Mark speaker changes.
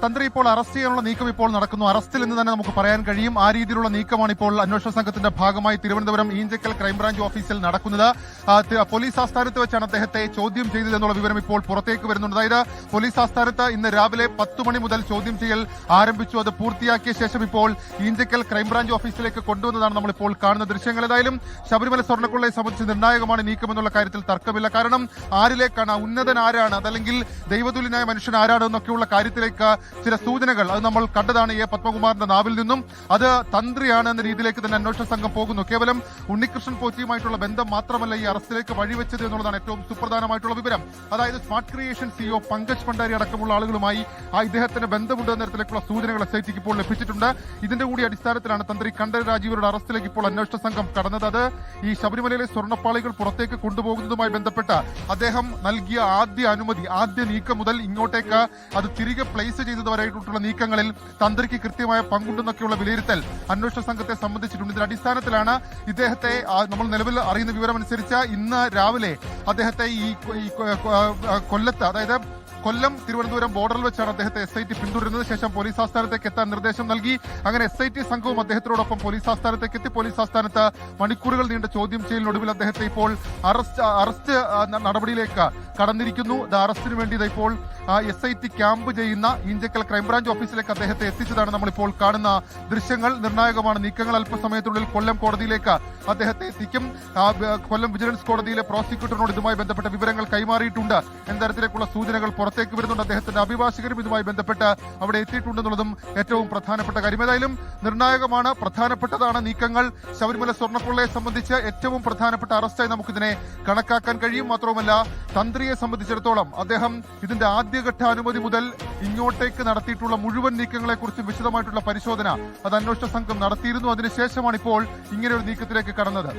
Speaker 1: തന്ത്രി ഇപ്പോൾ അറസ്റ്റ് ചെയ്യാനുള്ള നീക്കം ഇപ്പോൾ നടക്കുന്നു. അറസ്റ്റിൽ എന്ന് തന്നെ നമുക്ക് പറയാൻ കഴിയും. ആ രീതിയിലുള്ള നീക്കമാണ് ഇപ്പോൾ അന്വേഷണ സംഘത്തിന്റെ ഭാഗമായി തിരുവനന്തപുരം ഈഞ്ചക്കൽ ക്രൈംബ്രാഞ്ച് ഓഫീസിൽ നടക്കുന്നത്. പോലീസ് ആസ്ഥാനത്ത് വെച്ചാണ് അദ്ദേഹത്തെ ചോദ്യം ചെയ്തതെന്നുള്ള വിവരം ഇപ്പോൾ പുറത്തേക്ക് വരുന്നുണ്ട്. അതായത് പോലീസ് ആസ്ഥാനത്ത് ഇന്ന് രാവിലെ 10 മണി മുതൽ ചോദ്യം ചെയ്യൽ ആരംഭിച്ചു. അത് പൂർത്തിയാക്കിയ ശേഷം ഇപ്പോൾ ഈഞ്ചക്കൽ ക്രൈംബ്രാഞ്ച് ഓഫീസിലേക്ക് കൊണ്ടുവന്നതാണ് നമ്മളിപ്പോൾ കാണുന്ന ദൃശ്യങ്ങൾ. ഏതായാലും ശബരിമല സ്വർണ്ണക്കൊള്ളയെ സംബന്ധിച്ച് നിർണായകമാണ് നീക്കമെന്നുള്ള കാര്യത്തിൽ തർക്കമില്ല. കാരണം ആരിലേക്കാണ്, ഉന്നതൻ ആരാണ്, അതല്ലെങ്കിൽ ദൈവതുല്യനായ മനുഷ്യൻ ആരാണ് എന്നൊക്കെയുള്ള കാര്യത്തിലേക്ക് ചില സൂചനകൾ അത് നമ്മൾ കണ്ടതാണ് എ പത്മകുമാറിന്റെ നാവിൽ നിന്നും. അത് തന്ത്രിയാണ് എന്ന രീതിയിലേക്ക് തന്നെ അന്വേഷണ സംഘം പോകുന്നു. കേവലം ഉണ്ണികൃഷ്ണൻ പോറ്റിയുമായിട്ടുള്ള ബന്ധം മാത്രമല്ല ഈ അറസ്റ്റിലേക്ക് വഴിവെച്ചത് എന്നുള്ളതാണ് ഏറ്റവും സുപ്രധാനമായിട്ടുള്ള വിവരം. അതായത് smart creation CEO Pankaj Bhandari അടക്കമുള്ള ആളുകളുമായി ഇദ്ദേഹത്തിന് ബന്ധമുണ്ട് എന്ന തരത്തിലേക്കുള്ള സൂചനകൾ SITക്ക് ഇപ്പോൾ ലഭിച്ചിട്ടുണ്ട്. ഇതിന്റെ കൂടി അടിസ്ഥാനത്തിലാണ് തന്ത്രി കണ്ഠരര് രാജീവരുടെ അറസ്റ്റിലേക്ക് ഇപ്പോൾ അന്വേഷണ സംഘം കടന്നത്. അത് ഈ ശബരിമലയിലെ സ്വർണ്ണപ്പാളികൾ പുറത്തേക്ക് കൊണ്ടുപോകുന്നതുമായി ബന്ധപ്പെട്ട് അദ്ദേഹം നൽകിയ ആദ്യ നീക്കം മുതൽ ഇങ്ങോട്ടേക്ക് അത് തിരികെ പ്ലേസ് ചെയ്തതുവരെയായിട്ടുള്ള നീക്കങ്ങളിൽ തന്ത്രിക്ക് കൃത്യമായ പങ്കുണ്ടെന്നൊക്കെയുള്ള വിലയിരുത്തൽ അന്വേഷണ സംഘത്തെ സംബന്ധിച്ചിട്ടുണ്ട്. ഇതിന്റെ അടിസ്ഥാനത്തിലാണ് ഇദ്ദേഹത്തെ നമ്മൾ നിലവിൽ അറിയുന്ന വിവരമനുസരിച്ച് ഇന്ന് രാവിലെ അദ്ദേഹത്തെ ഈ കൊല്ലത്ത്, അതായത് കൊല്ലം തിരുവനന്തപുരം ബോർഡറിൽ വെച്ചാണ് അദ്ദേഹത്തെ SIT പിന്തുടരുന്നത്. ശേഷം പോലീസ് ആസ്ഥാനത്തേക്ക് എത്താൻ നിർദ്ദേശം നൽകി. അങ്ങനെ SIT സംഘവും അദ്ദേഹത്തിനോടൊപ്പം പോലീസ് ആസ്ഥാനത്തേക്ക് എത്തി. പോലീസ് ആസ്ഥാനത്ത് മണിക്കൂറുകൾ നീണ്ട ചോദ്യം ചെയ്യലിനൊടുവിൽ അദ്ദേഹത്തെ ഇപ്പോൾ അറസ്റ്റ് നടപടിയിലേക്ക് കടന്നിരിക്കുന്നു. അറസ്റ്റിന് വേണ്ടി ഇപ്പോൾ SIT ക്യാമ്പ് ചെയ്യുന്ന ഈഞ്ചക്കൽ ക്രൈംബ്രാഞ്ച് ഓഫീസിലേക്ക് അദ്ദേഹത്തെ എത്തിച്ചതാണ് നമ്മളിപ്പോൾ കാണുന്ന ദൃശ്യങ്ങൾ. നിർണായകമാണ് നീക്കങ്ങൾ. അല്പസമയത്തിനുള്ളിൽ കൊല്ലം കോടതിയിലേക്ക് അദ്ദേഹത്തെ എത്തിക്കും. കൊല്ലം വിജിലൻസ് കോടതിയിലെ പ്രോസിക്യൂട്ടറിനോട് ഇതുമായി ബന്ധപ്പെട്ട വിവരങ്ങൾ കൈമാറിയിട്ടുണ്ട് എന്ന തരത്തിലേക്കുള്ള സൂചനകൾ പുറത്തേക്ക് വരുന്നുണ്ട്. അദ്ദേഹത്തിന്റെ അഭിഭാഷകരും ഇതുമായി ബന്ധപ്പെട്ട് അവിടെ എത്തിയിട്ടുണ്ടെന്നുള്ളതും ഏറ്റവും പ്രധാനപ്പെട്ട കാര്യം. ഏതായാലും നിർണായകമാണ്, പ്രധാനപ്പെട്ടതാണ് നീക്കങ്ങൾ. ശബരിമല സ്വർണ്ണക്കൊള്ളയെ സംബന്ധിച്ച് ഏറ്റവും പ്രധാനപ്പെട്ട അറസ്റ്റായി നമുക്കിതിനെ കണക്കാക്കാൻ കഴിയും. മാത്രവുമല്ല തന്ത്രിയെ സംബന്ധിച്ചിടത്തോളം അദ്ദേഹം ഇതിന്റെ ആദ്യഘട്ട അനുമതി മുതൽ ഇങ്ങോട്ടേക്ക് നടത്തിയിട്ടുള്ള മുഴുവൻ നീക്കങ്ങളെക്കുറിച്ച് വിശദമായിട്ടുള്ള പരിശോധന അത് അന്വേഷണ സംഘം നടത്തിയിരുന്നു. അതിനുശേഷമാണ് ഇപ്പോൾ ഇങ്ങനെയൊരു നീക്കത്തിലേക്ക് കടന്നത്.